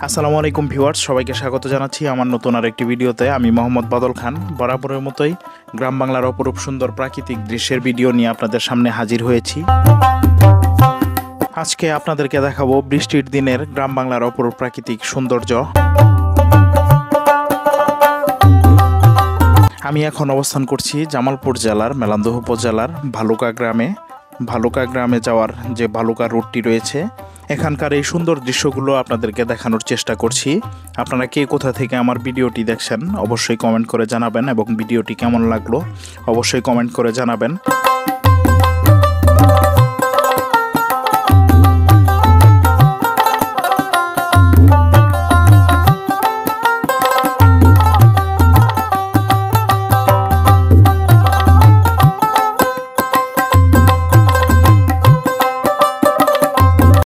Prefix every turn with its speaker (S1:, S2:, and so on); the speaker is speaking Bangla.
S1: আসসালামু আলাইকুম ভিউয়ার্স, সবাইকে স্বাগত জানাচ্ছি আমার নতুন আরেকটি ভিডিওতে। আমি মোহাম্মদ বাদল খান বরাবরের মতোই গ্রাম বাংলার অপরূপ সুন্দর প্রাকৃতিক দৃশ্যের ভিডিও নিয়ে আপনাদের সামনে হাজির হয়েছি। আজকে আপনাদেরকে দেখাবো বৃষ্টির দিনের গ্রাম বাংলার অপরূপ প্রাকৃতিক সৌন্দর্য। আমি এখন অবস্থান করছি জামালপুর জেলার মেলান্দহ উপজেলার ভালুকা গ্রামে যাওয়ার যে ভালুকা রুটটি রয়েছে, এখানকার এই সুন্দর দৃশ্যগুলো আপনাদেরকে দেখানোর চেষ্টা করছি। আপনারা কে কোথা থেকে আমার ভিডিওটি দেখছেন অবশ্যই কমেন্ট করে জানাবেন, এবং ভিডিওটি কেমন লাগলো অবশ্যই কমেন্ট করে জানাবেন।